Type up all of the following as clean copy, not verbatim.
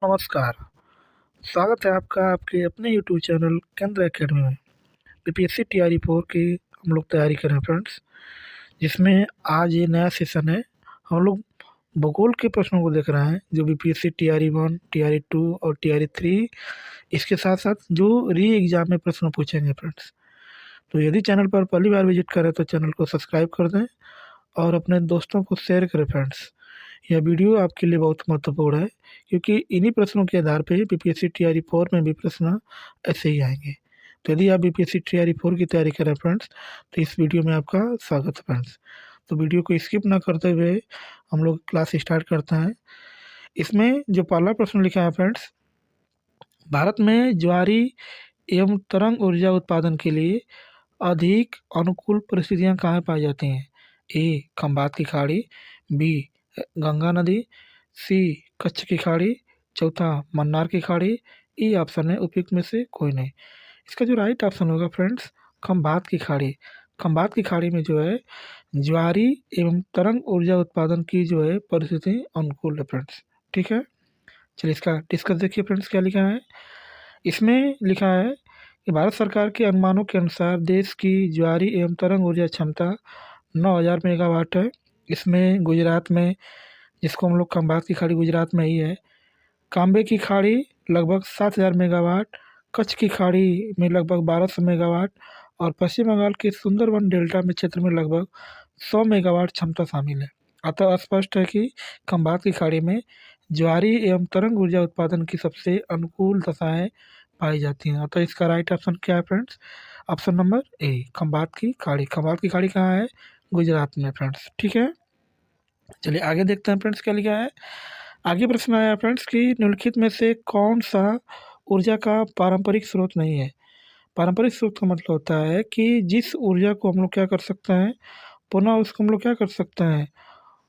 नमस्कार। स्वागत है आपका आपके अपने यूट्यूब चैनल केंद्र एकेडमी में। बीपीएससी टीआरई 4 की हम लोग तैयारी कर रहे हैं फ्रेंड्स, जिसमें आज ये नया सेशन है। हम लोग भूगोल के प्रश्नों को देख रहे हैं, जो बीपीएससी टीआरई 1, टीआरई 2 और टीआरई 3, इसके साथ-साथ जो री एग्ज़ाम में प्रश्न पूछेंगे फ्रेंड्स। तो यदि चैनल पर पहली बार विज़िट कर रहे हैं तो चैनल को सब्सक्राइब कर दें और अपने दोस्तों को शेयर करें फ्रेंड्स। यह वीडियो आपके लिए बहुत महत्वपूर्ण है, क्योंकि इन्हीं प्रश्नों के आधार पे बीपीएससी टीआरई 4 में भी प्रश्न ऐसे ही आएंगे। तो यदि आप बीपीएससी टीआरई 4 की तैयारी कर रहे हैं फ्रेंड्स, तो इस वीडियो में आपका स्वागत है फ्रेंड्स। तो वीडियो को स्किप ना करते हुए हम लोग क्लास स्टार्ट करते हैं। इसमें जो पहला प्रश्न लिखा है फ्रेंड्स, भारत में ज्वारी एवं तरंग ऊर्जा उत्पादन के लिए अधिक अनुकूल परिस्थितियाँ कहाँ पाई जाती हैं? ए. खंबात की खाड़ी, बी. गंगा नदी, सी. कच्छ की खाड़ी, चौथा मन्नार की खाड़ी, ई ऑप्शन है उपयुक्त में से कोई नहीं। इसका जो राइट ऑप्शन होगा फ्रेंड्स, खंबात की खाड़ी। खंबात की खाड़ी में जो है ज्वारी एवं तरंग ऊर्जा उत्पादन की जो है परिस्थिति अनुकूल है फ्रेंड्स। ठीक है, चलिए इसका डिस्कस देखिए फ्रेंड्स क्या लिखा है। इसमें लिखा है कि भारत सरकार के अनुमानों के अनुसार देश की ज्वारी एवं तरंग ऊर्जा क्षमता 9000 मेगावाट है। इसमें गुजरात में, जिसको हम लोग खंबात की खाड़ी गुजरात में ही है, कांबे की खाड़ी लगभग 7000 मेगावाट, कच्छ की खाड़ी में लगभग 1200 मेगावाट और पश्चिम बंगाल के सुंदरवन डेल्टा में क्षेत्र में लगभग 100 मेगावाट क्षमता शामिल है। अतः स्पष्ट है कि खंबात की खाड़ी में ज्वारी एवं तरंग ऊर्जा उत्पादन की सबसे अनुकूल दशाएं पाई जाती हैं। अतः इसका राइट ऑप्शन क्या है friends? Option number A, Khambhat की खाड़ी। खंबात की खाड़ी कहाँ है? गुजरात में फ्रेंड्स। ठीक है, चलिए आगे देखते हैं फ्रेंड्स क्या लिखा है। आगे प्रश्न आया फ्रेंड्स कि निम्नलिखित में से कौन सा ऊर्जा का पारंपरिक स्रोत नहीं है? पारंपरिक स्रोत का मतलब होता है कि जिस ऊर्जा को हम लोग क्या कर सकते हैं, पुनः उसको हम लोग क्या कर सकते हैं,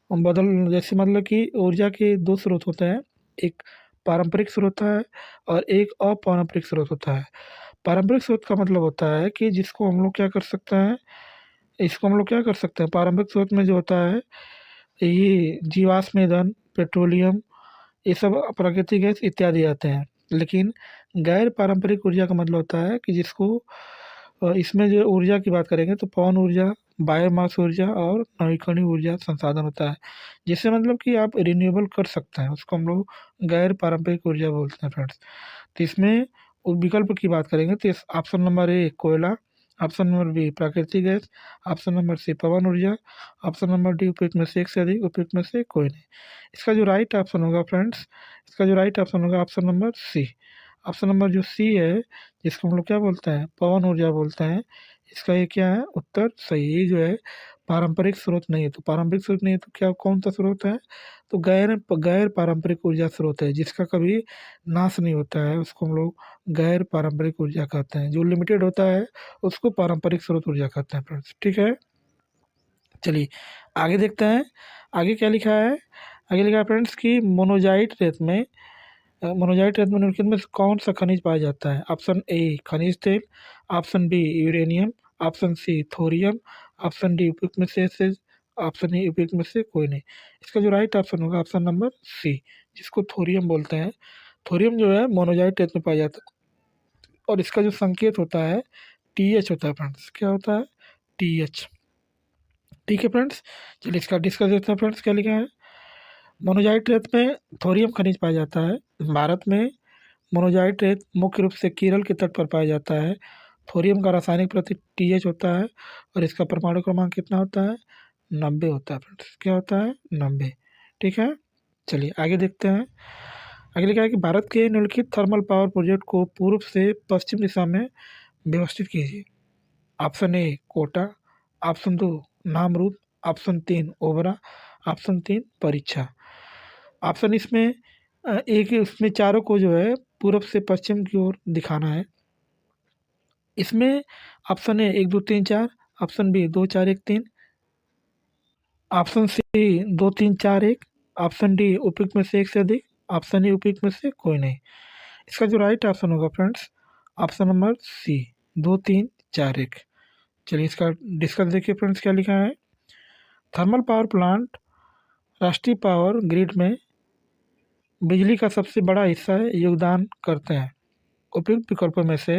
हम बदल, जैसे मतलब कि ऊर्जा के दो स्रोत होते हैं, एक पारंपरिक स्रोत है और एक अपारंपरिक स्रोत होता है। पारंपरिक स्रोत का मतलब होता है कि जिसको हम लोग क्या कर सकते हैं, इसको हम लोग क्या कर सकते हैं, पारंपरिक स्रोत में जो होता है ये जीवाश्म ईंधन, पेट्रोलियम, ये सब प्राकृतिक गैस इत्यादि आते हैं। लेकिन गैर पारंपरिक ऊर्जा का मतलब होता है कि जिसको इसमें जो ऊर्जा की बात करेंगे तो पवन ऊर्जा, बायोमास ऊर्जा और नवीकरणीय ऊर्जा संसाधन होता है, जिससे मतलब कि आप रिन्यूएबल कर सकते हैं, उसको हम लोग गैर पारंपरिक ऊर्जा बोलते हैं फ्रेंड्स। तो इसमें विकल्प की बात करेंगे तो इस ऑप्शन नंबर ए कोयला, ऑप्शन नंबर बी प्राकृतिक गैस, ऑप्शन नंबर सी पवन ऊर्जा, ऑप्शन नंबर डी उपयुक्त में से एक से अधिक, उपयुक्त में से कोई नहीं। इसका जो राइट ऑप्शन होगा फ्रेंड्स, इसका जो राइट ऑप्शन होगा option number C. Option number जो सी है, जिसको हम लोग क्या बोलते हैं, पवन ऊर्जा बोलते हैं, इसका ये क्या है उत्तर सही। ये जो है पारंपरिक स्रोत नहीं है। तो पारंपरिक स्रोत नहीं है तो क्या कौन सा स्रोत है? तो गैर गैर पारंपरिक ऊर्जा स्रोत है, जिसका कभी नाश नहीं होता है, उसको हम लोग गैर पारंपरिक ऊर्जा कहते हैं। जो लिमिटेड होता है उसको पारंपरिक स्रोत ऊर्जा कहते हैं फ्रेंड्स। ठीक है, चलिए आगे देखते हैं। आगे क्या लिखा है? आगे लिखा है फ्रेंड्स कि मोनोजाइट रेत में, मोनोजाइट रेत में निम्नलिखित में से कौन सा खनिज पाया जाता है? ऑप्शन ए खनिज तेल, option B uranium, option C thorium, option D उपयुक्त में से, ऑप्शन ई उपयुक्त में से कोई नहीं। इसका जो राइट ऑप्शन होगा ऑप्शन नंबर सी, जिसको थोरियम बोलते हैं। थोरियम जो है मोनोजाइट रेत में पाया जाता है और इसका जो संकेत होता है टी एच होता है फ्रेंड्स। क्या होता है? T H. ठीक है फ्रेंड्स, चलिए इसका डिस्कस करते हैं फ्रेंड्स क्या लिखा है। मोनोजाइट रेत में थोरियम खनिज पाया जाता है। भारत में मोनोजाइट रेत मुख्य रूप से केरल के तट पर पाया जाता है। थोरियम का रासायनिक प्रतीक टीएच होता है और इसका परमाणु क्रमांक कितना होता है? 90 होता है फ्रेंड्स। क्या होता है? 90। ठीक है, चलिए आगे देखते हैं। आगे लिखा है कि भारत के निम्नलिखित थर्मल पावर प्रोजेक्ट को पूर्व से पश्चिम दिशा में व्यवस्थित कीजिए। ऑप्शन ए कोटा, ऑप्शन दो नामरूप, ऑप्शन तीन ओबरा, ऑप्शन तीन परीक्षा। ऑप्शन इसमें एक ही, उसमें चारों को जो है पूरब से पश्चिम की ओर दिखाना है। इसमें option A 1 2 3 4, option B 2 4 1 3, option C 2 3 4 1, option D उपयुक्त में से एक से अधिक, ऑप्शन ई उपयुक्त में से कोई नहीं। इसका जो राइट ऑप्शन होगा फ्रेंड्स ऑप्शन नंबर सी 2 3 4 1। चलिए इसका डिस्कस देखिए फ्रेंड्स क्या लिखा है। थर्मल पावर प्लांट राष्ट्रीय पावर ग्रिड में बिजली का सबसे बड़ा हिस्सा योगदान करते हैं। उपयुक्त विकल्पों में से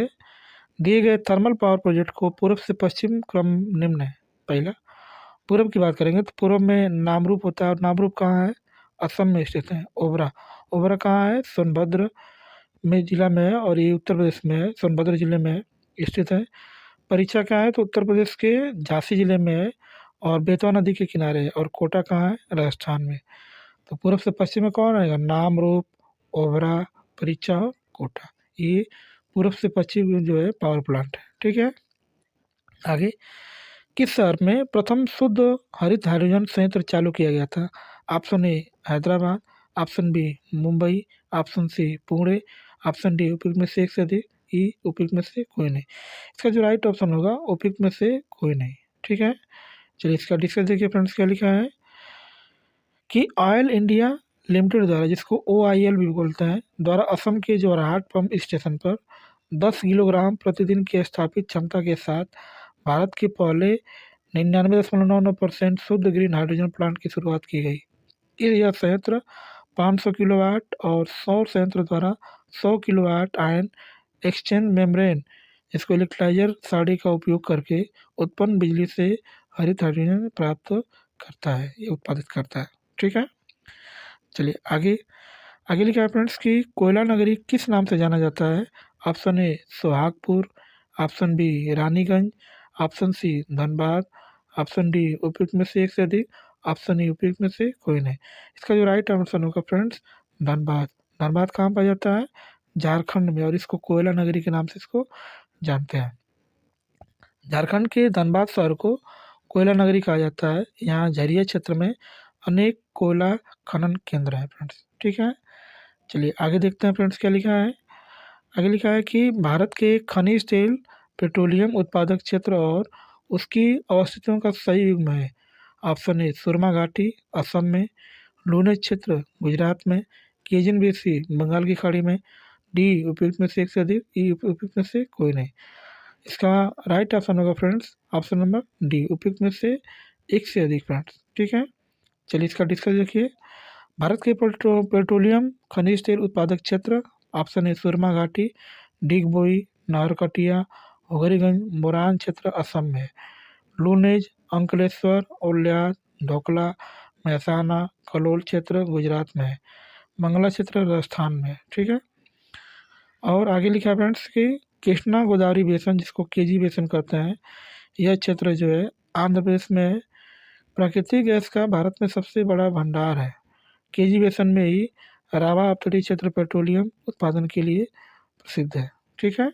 दिए गए थर्मल पावर प्रोजेक्ट को पूर्व से पश्चिम क्रम निम्न है। पहला, पूर्व की बात करेंगे तो पूर्व में नामरूप होता है, और नामरूप कहाँ है? असम में स्थित है। ओबरा, ओबरा कहाँ है? सोनभद्र में जिला में है, और ये उत्तर प्रदेश में है, सोनभद्र जिले में स्थित है। परीक्षा कहाँ है? तो उत्तर प्रदेश के झांसी जिले में है, और बेतवा नदी के किनारे है। और कोटा कहाँ है? राजस्थान में। तो पूर्व से पश्चिम में कौन आएगा? नामरूप, ओबरा, परीक्षा और कोटा। ये पूर्व से पश्चिम जो है पावर प्लांट है। ठीक है। आगे, किस शहर में प्रथम शुद्ध हरित हाइड्रोजन संयंत्र चालू किया गया था? Option A Hyderabad, option B Mumbai, option C Pune, option D उपयुक्त में से एक से अधिक, ई उपयुक्त में से कोई नहीं। इसका जो राइट ऑप्शन होगा उपयुक्त में से कोई नहीं। ठीक है। चलिए इसका डिस्कस देखिए फ्रेंड्स, क्या लिखा है कि ऑयल इंडिया लिमिटेड द्वारा, जिसको OIL भी बोलते हैं, द्वारा असम के जोरहाट पंप स्टेशन पर 10 किलोग्राम प्रतिदिन की स्थापित क्षमता के साथ भारत के पहले 99.99% शुद्ध ग्रीन हाइड्रोजन प्लांट की शुरुआत की गई। यह संयंत्र 500 किलोवाट और सौर संयंत्र द्वारा 100 किलोवाट आयन एक्सचेंज मेम्ब्रेन, इसको इलेक्ट्रोलाइजर सारणी का उपयोग करके उत्पन्न बिजली से हरित हाइड्रोजन प्राप्त करता है, ये उत्पादित करता है। ठीक है। चलिए आगे, आगे लिखा है फ्रेंड्स कि कोयला नगरी किस नाम से जाना जाता है? Option A Sohagpur, option B Raniganj, option C Dhanbad, option D उपयुक्त में से एक से अधिक, ऑप्शन ई उपयुक्त में से कोई नहीं। इसका जो राइट आंसर होगा फ्रेंड्स धनबाद। धनबाद कहाँ पाया जाता है? झारखंड में, और इसको कोयला नगरी के नाम से इसको जानते हैं। झारखंड के धनबाद शहर को कोयला नगरी कहा जाता है। यहाँ झरिया क्षेत्र में अनेक कोयला खनन केंद्र हैं फ्रेंड्स। ठीक है। चलिए आगे देखते हैं फ्रेंड्स, क्या लिखा है। आगे लिखा है कि भारत के खनिज तेल पेट्रोलियम उत्पादक क्षेत्र और उसकी अवस्थितियों का सही युग्म है। ऑप्शन ए सुरमा घाटी असम में, लूने क्षेत्र गुजरात में, केजिन बेसी बंगाल की खाड़ी में, डी उपयुक्त में से एक से अधिक, ई उपयुक्त में से कोई नहीं। इसका राइट ऑप्शन होगा फ्रेंड्स ऑप्शन नंबर डी, उपयुक्त में से एक से अधिक फ्रेंड्स। ठीक है। चलिए इसका डिस्कस देखिए। भारत के पेट्रोलियम खनिज तेल उत्पादक क्षेत्र, ऑप्शन ए सुरमा घाटी, डिगबोई, नाहरकटिया, होगरीगंज, मोरान क्षेत्र असम में, लूनेज, अंकलेश्वर, उल्याद, ढोकला, महसाना, कलोल क्षेत्र गुजरात में है, मंगला क्षेत्र राजस्थान में है। ठीक है। और आगे लिखा है फ्रेंड्स कि कृष्णा गोदावरी बेसिन, जिसको KG बेसिन कहते हैं, यह क्षेत्र जो है आंध्र प्रदेश में है। प्राकृतिक गैस का भारत में सबसे बड़ा भंडार है। KG बेसिन में ही रावा तटीय क्षेत्र पेट्रोलियम उत्पादन के लिए प्रसिद्ध है। ठीक है।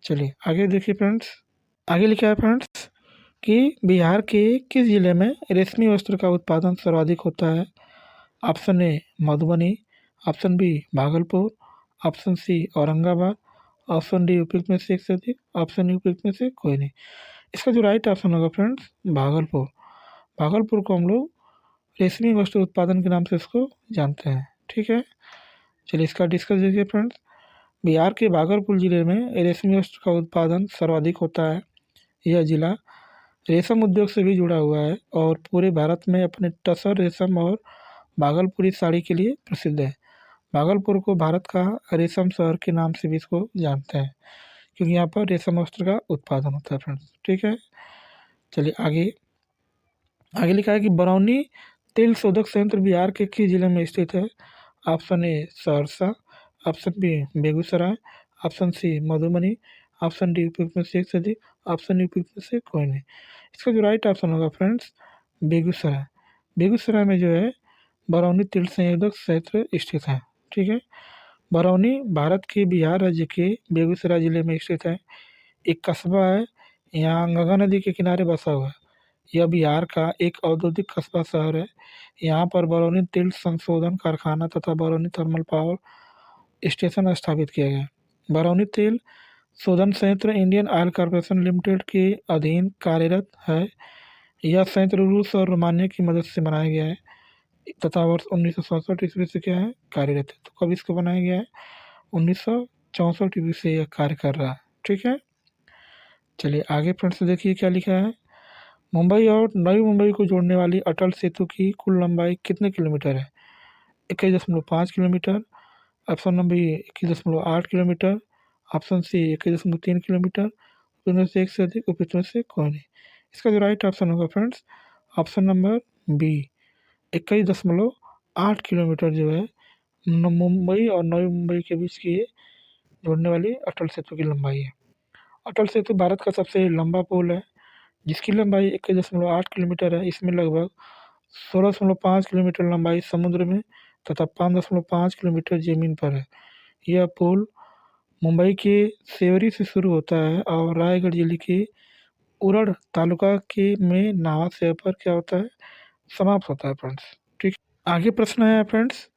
चलिए आगे देखिए फ्रेंड्स, आगे लिखा है फ्रेंड्स कि बिहार के किस जिले में रेशमी वस्त्र का उत्पादन सर्वाधिक होता है? Option A Madhubani, option B Bhagalpur, option C Aurangabad, option D उपयुक्त में से एक से अधिक, ऑप्शन ई उपयुक्त में से कोई नहीं। इसका जो राइट ऑप्शन होगा फ्रेंड्स भागलपुर। भागलपुर को हम लोग रेशमी वस्त्र उत्पादन के नाम से इसको जानते हैं। ठीक है। चलिए इसका डिस्कस देखिए फ्रेंड्स। बिहार के भागलपुर जिले में रेशमी वस्त्र का उत्पादन सर्वाधिक होता है। यह जिला रेशम उद्योग से भी जुड़ा हुआ है और पूरे भारत में अपने टसर रेशम और भागलपुरी साड़ी के लिए प्रसिद्ध है। भागलपुर को भारत का रेशम शहर के नाम से भी इसको जानते हैं, क्योंकि यहाँ पर रेशम वस्त्र का उत्पादन होता है फ्रेंड्स। ठीक है। चलिए आगे, आगे लिखा है कि बरौनी तेल शोधक संयंत्र बिहार के किस जिले में स्थित है? Option A Saharsa, option B Begusarai, option C Madhubani, option D उपयुक्त में से एक से अधिक, ऑप्शन डी उपयुक्त में से कोई नहीं। इसका जो राइट ऑप्शन होगा फ्रेंड्स बेगूसराय। बेगूसराय में जो है बरौनी तेल संयोजक संयंत्र स्थित है। ठीक है। बरौनी भारत के बिहार राज्य के बेगूसराय जिले में स्थित है। एक कस्बा है, यहाँ गंगा नदी के किनारे बसा हुआ है। यह बिहार का एक औद्योगिक कस्बा शहर है। यहाँ पर बरौनी तेल संशोधन कारखाना तथा बरौनी थर्मल पावर स्टेशन स्थापित किया गया है। बरौनी तेल शोधन संयंत्र इंडियन ऑयल कॉरपोरेशन लिमिटेड के अधीन कार्यरत है। यह संयंत्र रूस और रोमानिया की मदद से बनाया गया है तथा वर्ष 1967 ईस्वी से क्या है कार्यरत है। तो कब इसको बनाया गया है? 1964 ईस्वी से यह कार्य कर रहा है। ठीक है। चलिए आगे फ्रेंड्स देखिए क्या लिखा है। मुंबई और नई मुंबई को जोड़ने वाली अटल सेतु की कुल लंबाई कितने किलोमीटर है? 21.5 kilometre, option number B 21.8 kilometre, option C 21.3 kilometre, इनमें से एक से अधिक उपयुक्त में से कोई नहीं। इसका जो राइट ऑप्शन होगा friends, option number B 21.8 kilometre जो है मुंबई और नवी मुंबई के बीच की ये जोड़ने वाली अटल सेतु की लंबाई है। अटल सेतु भारत का सबसे लंबा पुल है जिसकी लंबाई 21.8 किलोमीटर है। इसमें लगभग 16.5 किलोमीटर लंबाई समुद्र में तथा 5.5 किलोमीटर जमीन पर है। यह पुल मुंबई के सेवरी से शुरू होता है और रायगढ़ जिले के उरड़ तालुका के में नावा से पर क्या होता है, समाप्त होता है फ्रेंड्स। ठीक, आगे प्रश्न है फ्रेंड्स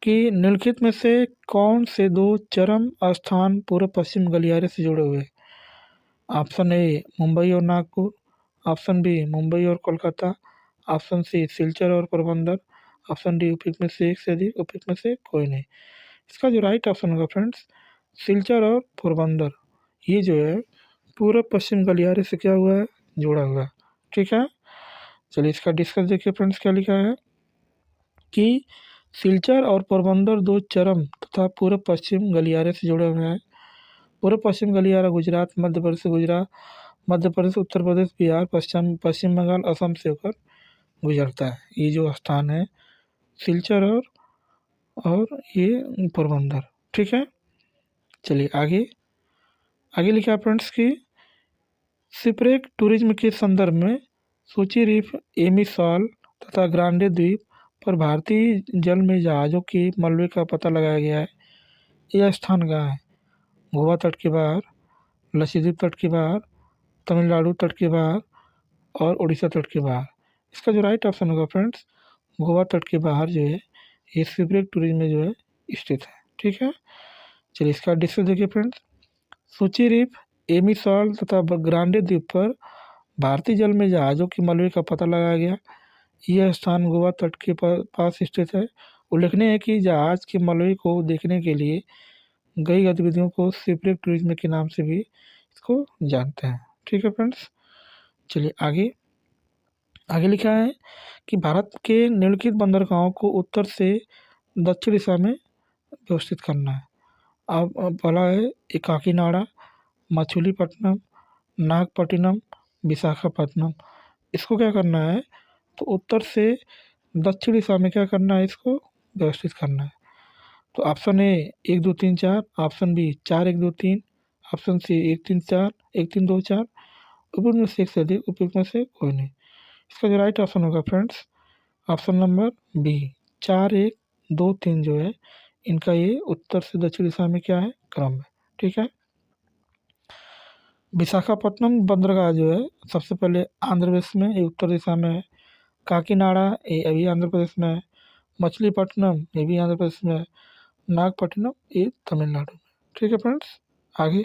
कि निम्नलिखित में से कौन से दो चरम स्थान पूर्व पश्चिम गलियारे से जुड़े हुए हैं? ऑप्शन ए मुंबई और नागपुर, ऑप्शन बी मुंबई और कोलकाता, ऑप्शन सी सिलचर और पोरबंदर, ऑप्शन डी उपयुक्त में से एक से अधिक, उपयुक्त में से कोई नहीं। इसका जो राइट ऑप्शन होगा फ्रेंड्स, सिलचर और पोरबंदर, ये जो है पूर्व पश्चिम गलियारे से क्या हुआ है, जुड़ा हुआ है। ठीक है, चलिए इसका डिस्कस देखिए फ्रेंड्स क्या लिखा है कि सिलचर और पोरबंदर दो चरम तथा पूर्व पश्चिम गलियारे से जुड़े हुए हैं। पूर्व पश्चिम गलियारा गुजरात, मध्य प्रदेश से मध्य प्रदेश, उत्तर प्रदेश, बिहार, पश्चिम बंगाल, असम से होकर गुजरता है। ये जो स्थान है सिलचर और ये पोरबंदर। ठीक है, चलिए आगे आगे लिखा है फ्रेंड्स कि शिपरेक टूरिज्म के संदर्भ में सोची रीफ, एमी सॉल तथा ग्रांडे द्वीप पर भारतीय जल में जहाज़ों के मलबे का पता लगाया गया है। यह स्थान कहाँ है? गोवा तट के बाहर, लक्षद्वीप तट के बाहर, तमिलनाडु तट के बाहर और उड़ीसा तट के बाहर। इसका जो राइट ऑप्शन होगा फ्रेंड्स, गोवा तट के बाहर जो है ये शिपरेक टूरिज्म में जो है स्थित है। ठीक है, चलिए इसका डिस्कस देखिए फ्रेंड्स। सोची रीफ, एमी सॉल तथा ग्रांडे द्वीप पर भारतीय जल में जहाज़ों के मलबे का पता लगाया गया। यह स्थान गोवा तट के पास स्थित है। उल्लेखनीय है कि जहाज के मलबे को देखने के लिए कई गतिविधियों को शिपरेक टूरिज्म के नाम से भी इसको जानते हैं। ठीक है फ्रेंड्स, चलिए आगे आगे लिखा है कि भारत के निम्नलिखित बंदरगाहों को उत्तर से दक्षिण दिशा में व्यवस्थित करना है। अब पहला है काकीनाडा, मछलीपट्टनम, नागपट्टिनम, विशाखापट्टनम। इसको क्या करना है, तो उत्तर से दक्षिण दिशा में क्या करना है, इसको व्यवस्थित करना है। तो option A 1 2 3 4, option B 4 1 2 3, option C 1 3 4 1 3 2 4, उपयुक्त में से एक से अधिक, उपयुक्त में से कोई नहीं। इसका जो राइट ऑप्शन होगा फ्रेंड्स, ऑप्शन नंबर बी 4 1 2 3 जो है इनका ये उत्तर से दक्षिण दिशा में क्या है, क्रम है। ठीक है, विशाखापट्टनम बंदरगाह जो है सबसे पहले आंध्र प्रदेश में, ये उत्तर दिशा में है। काकीनाडा ये अभी आंध्र प्रदेश में है। मछलीपट्टनम ये भी आंध्र प्रदेश में है। नागपट्टिनम ये तमिलनाडु में। ठीक है फ्रेंड्स, आगे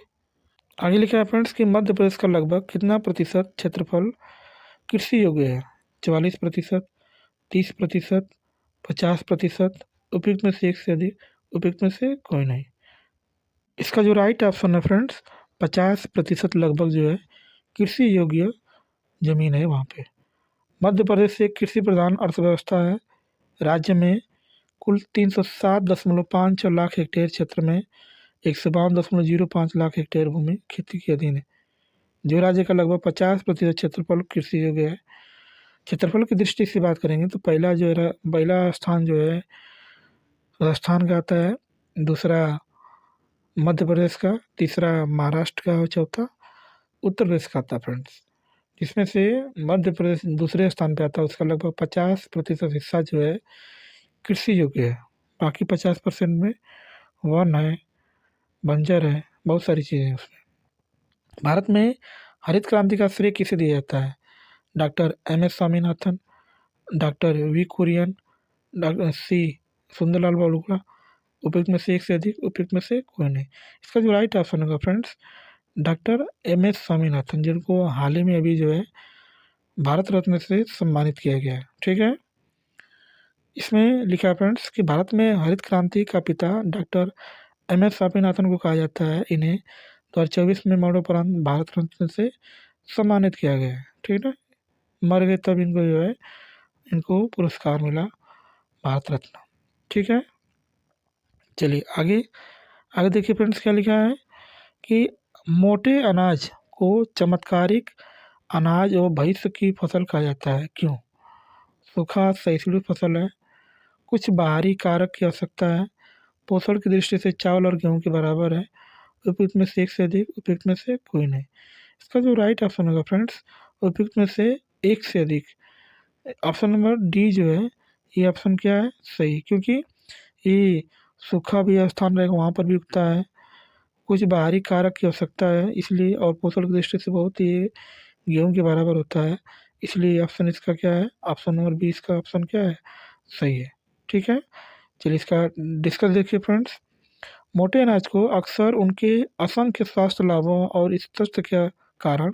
आगे लिखा है फ्रेंड्स कि मध्य प्रदेश का लगभग कितना प्रतिशत क्षेत्रफल कृषि योग्य है? 44%, 30%, 50%, उपयुक्त में से एक से अधिक, उपयुक्त में से कोई नहीं। इसका जो राइट ऑप्शन है फ्रेंड्स, 50% लगभग जो है कृषि योग्य जमीन है वहाँ पे। मध्य प्रदेश एक कृषि प्रधान अर्थव्यवस्था है। राज्य में कुल 307.56 लाख हेक्टेयर क्षेत्र में 152.05 लाख हेक्टेयर भूमि खेती के अधीन है। जो राज्य का लगभग 50% क्षेत्रफल कृषि योग्य है। क्षेत्रफल की दृष्टि से बात करेंगे तो पहला स्थान जो है राजस्थान का आता है, दूसरा मध्य प्रदेश का, तीसरा महाराष्ट्र का और चौथा उत्तर प्रदेश का आता है फ्रेंड्स। जिसमें से मध्य प्रदेश दूसरे स्थान पे आता है, उसका लगभग 50% हिस्सा जो है कृषि योग्य है। बाकी 50% में वन है, बंजर है, बहुत सारी चीज़ें हैं उसमें। भारत में हरित क्रांति का श्रेय किसे दिया जाता है? Doctor M S Swaminathan, doctor V Kurien, doctor C Sunderlal बालूका, उपयुक्त में से एक से अधिक, उपयुक्त में से कोई नहीं। इसका जो राइट ऑप्शन होगा friends, doctor M S Swaminathan, जिनको हाल ही में अभी जो है भारत रत्न से सम्मानित किया गया है। ठीक है, इसमें लिखा है फ्रेंड्स कि भारत में हरित क्रांति का पिता डॉक्टर एम एस स्वामीनाथन को कहा जाता है। इन्हें 2024 में मरणोपरांत भारत रत्न से सम्मानित किया गया है। ठीक है, मर गए तब इनको जो है इनको पुरस्कार मिला भारत रत्न। ठीक है। चलिए आगे आगे देखिए फ्रेंड्स क्या लिखा है कि मोटे अनाज को चमत्कारिक अनाज और भविष्य की फसल कहा जाता है, क्यों? सूखा सहिष्णु फसल है, कुछ बाहरी कारक की आवश्यकता है, पोषण की दृष्टि से चावल और गेहूं के बराबर है, उपयुक्त में से एक से अधिक, उपयुक्त में से कोई नहीं। इसका जो राइट ऑप्शन होगा फ्रेंड्स, उपयुक्त में से एक से अधिक, ऑप्शन नंबर डी जो है, ये ऑप्शन क्या है, सही, क्योंकि ये सूखा भी स्थान रहेगा वहाँ पर भी उगता है, कुछ बाहरी कारक की आवश्यकता है इसलिए, और पोषण की दृष्टि से बहुत ही गेहूं के बराबर होता है, इसलिए ऑप्शन इसका क्या है, ऑप्शन नंबर बी इसका ऑप्शन क्या है, सही है। ठीक है। चलिए इसका डिस्कस देखिए फ्रेंड्स। मोटे अनाज को अक्सर उनके असंख्य स्वास्थ्य लाभों और इस तथ्य के कारण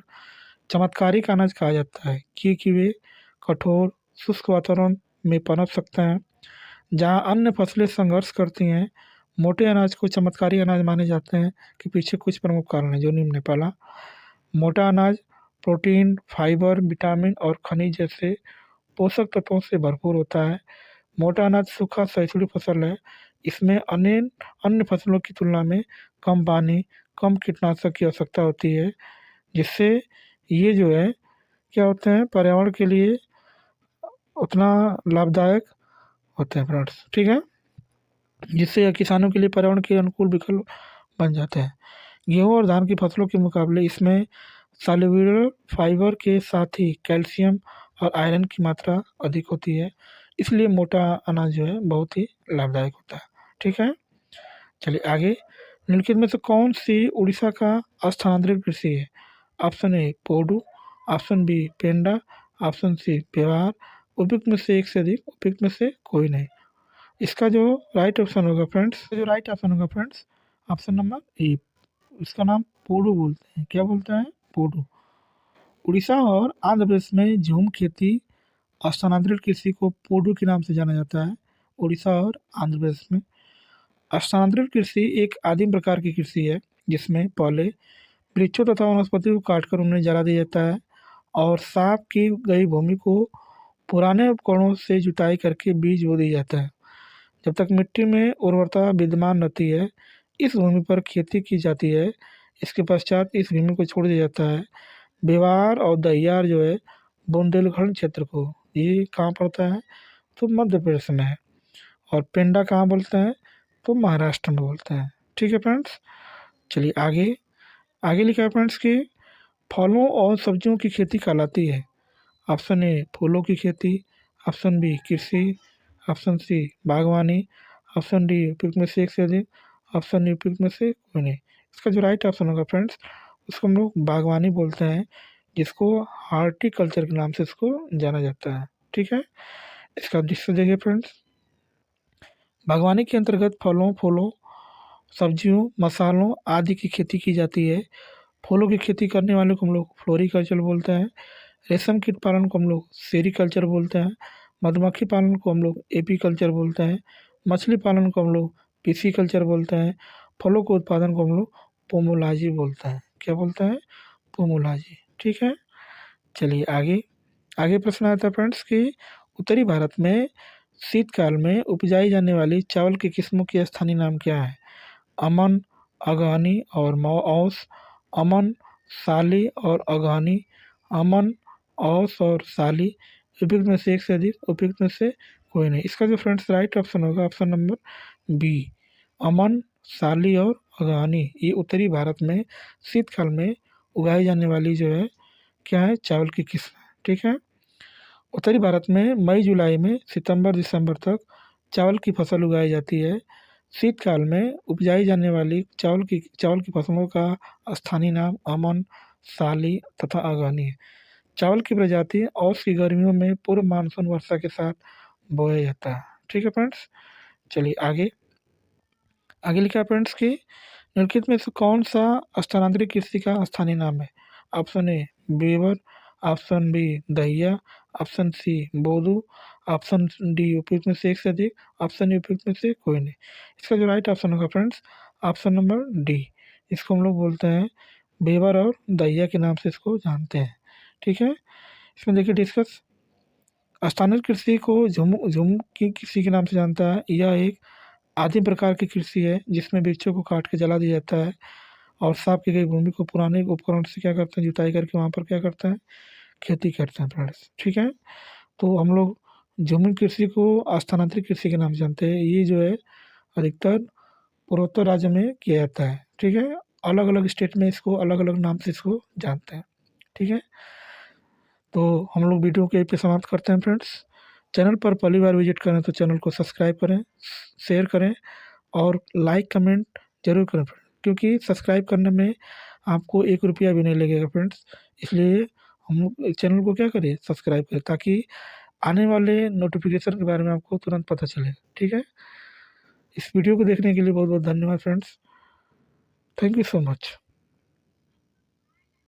चमत्कारिक अनाज कहा जाता है क्योंकि वे कठोर शुष्क वातावरण में पनप सकते हैं जहाँ अन्य फसलें संघर्ष करती हैं। मोटे अनाज को चमत्कारी अनाज माने जाते हैं कि पीछे कुछ प्रमुख कारण हैं जो निम्न है। पहला, मोटा अनाज प्रोटीन, फाइबर, विटामिन और खनिज जैसे पोषक तत्वों से भरपूर होता है। मोटा अनाज सूखा सहिष्णु फसल है। इसमें अन्य अन्य फसलों की तुलना में कम पानी, कम कीटनाशक की आवश्यकता होती है, जिससे ये जो है क्या होते हैं, पर्यावरण के लिए उतना लाभदायक होते हैं फ्रेंड्स। ठीक है। जिससे यह किसानों के लिए पर्यावरण के अनुकूल विकल्प बन जाते हैं। गेहूँ और धान की फसलों के मुकाबले इसमें सॉल्युबल फाइबर के साथ ही कैल्शियम और आयरन की मात्रा अधिक होती है, इसलिए मोटा अनाज जो है बहुत ही लाभदायक होता है। ठीक है। चलिए आगे, निम्नलिखित में से कौन सी उड़ीसा का स्थानांतरित कृषि है? ऑप्शन ए पोडू, ऑप्शन बी पेंडा, ऑप्शन सी व्यवहार, उपयुक्त में से एक से अधिक, उपयुक्त में से कोई नहीं। इसका जो राइट ऑप्शन होगा फ्रेंड्स, जो राइट ऑप्शन होगा फ्रेंड्स, ऑप्शन नंबर ए, इसका नाम पोडू बोलते हैं। क्या बोलते हैं? पोडू। उड़ीसा और आंध्र प्रदेश में झूम खेती स्थानांतरित कृषि को पोडू के नाम से जाना जाता है। उड़ीसा और आंध्र प्रदेश में स्थानांतरित कृषि एक आदिम प्रकार की कृषि है जिसमें पहले वृक्षों तथा वनस्पति को काटकर उन्हें जला दिया जाता है और साफ की गई भूमि को पुराने उपकरणों से जुताई करके बीज बो दिया जाता है। जब तक मिट्टी में उर्वरता विद्यमान रहती है, इस भूमि पर खेती की जाती है। इसके पश्चात इस भूमि को छोड़ दिया जाता है। बेवार और दहियार जो है बुंदेलखंड क्षेत्र को, ये कहाँ पड़ता है? तो मध्य प्रदेश में है। और पेंडा कहाँ बोलते हैं? तो महाराष्ट्र में बोलते हैं। ठीक है फ्रेंड्स। चलिए आगे आगे लिखा है फ्रेंड्स कि फलों और सब्जियों की खेती कहलाती है। ऑप्शन ए फूलों की खेती, ऑप्शन बी कृषि, ऑप्शन सी बागवानी, ऑप्शन डी उपयुक्त में से एक से अधिक, ऑप्शन डी उपयुक्त में से कोई नहीं। इसका जो राइट ऑप्शन होगा फ्रेंड्स, उसको हम लोग बागवानी बोलते हैं, जिसको हार्टिकल्चर के नाम से इसको जाना जाता है। ठीक है। इसका दृश्य देखिए फ्रेंड्स। बागवानी के अंतर्गत फलों, फूलों, सब्जियों, मसालों आदि की खेती की जाती है। फूलों की खेती करने वाले को हम लोग फ्लोरिकल्चर बोलते हैं। रेशम कीट पालन को हम लोग सेरीकल्चर बोलते हैं। मधुमक्खी पालन को हम लोग एपीकल्चर बोलते हैं। मछली पालन को हम लोग पिसीकल्चर बोलते हैं। फलों के उत्पादन को हम लोग पोमोलॉजी बोलते हैं। क्या बोलते हैं? पोमोलॉजी। ठीक है। चलिए आगे आगे प्रश्न आता है फ्रेंड्स कि उत्तरी भारत में शीतकाल में उपजाई जाने वाली चावल की किस्मों के स्थानीय नाम क्या है? अमन, अगहनी और मौऔस, अमन, साली और अगहनी, अमन, औस और साली, उपयुक्त में से एक से अधिक, उपयुक्त में से कोई नहीं। इसका जो फ्रेंड्स राइट ऑप्शन होगा ऑप्शन नंबर बी, अमन, साली और अगहनी, ये उत्तरी भारत में शीतकाल में उगाई जाने वाली जो है क्या है, चावल की किस्म है। ठीक है। उत्तरी भारत में मई जुलाई में सितंबर दिसंबर तक चावल की फसल उगाई जाती है। शीतकाल में उपजाई जाने वाली चावल की फसलों का स्थानीय नाम अमन, साली तथा अगहनी है। चावल की प्रजाति औस की गर्मियों में पूर्व मानसून वर्षा के साथ बोया जाता है। ठीक है फ्रेंड्स। चलिए आगे आगे लिखा है फ्रेंड्स कि निम्नलिखित में से कौन सा स्थानांतरित कृषि का स्थानीय नाम है? ऑप्शन ए बेवर, ऑप्शन बी दहिया, ऑप्शन सी बोदू, ऑप्शन डी उपयुक्त में से एक से अधिक, ऑप्शन ए उपयुक्त में से कोई नहीं। इसका जो राइट ऑप्शन होगा फ्रेंड्स, ऑप्शन नंबर डी, इसको हम लोग बोलते हैं बेवर और दहिया के नाम से इसको जानते हैं। ठीक है। इसमें देखिए डिस्कस स्थानांतरित कृषि को झुम झुम की कृषि के नाम से जानता है। यह एक आदिम प्रकार की कृषि है जिसमें वृक्षों को काट के जला दिया जाता है और साफ की गई भूमि को पुराने उपकरण से क्या करते हैं, जुताई करके वहाँ पर क्या करते हैं, खेती करते हैं फ्रेंड्स। ठीक है, तो हम लोग झूमी कृषि को स्थानांतरित कृषि के नाम से जानते हैं। ये जो है अधिकतर पूर्वोत्तर राज्य में किया जाता है। ठीक है, अलग अलग स्टेट में इसको अलग अलग नाम से इसको जानते हैं। ठीक है, तो हम लोग वीडियो को यहीं पे समाप्त करते हैं फ्रेंड्स। चैनल पर पहली बार विजिट करें तो चैनल को सब्सक्राइब करें, शेयर करें और लाइक कमेंट जरूर करें फ्रेंड, क्योंकि सब्सक्राइब करने में आपको 1 रुपया भी नहीं लगेगा फ्रेंड्स। इसलिए हम लोग चैनल को क्या करें, सब्सक्राइब करें, ताकि आने वाले नोटिफिकेशन के बारे में आपको तुरंत पता चले। ठीक है, इस वीडियो को देखने के लिए बहुत बहुत धन्यवाद friends. Thank you so much.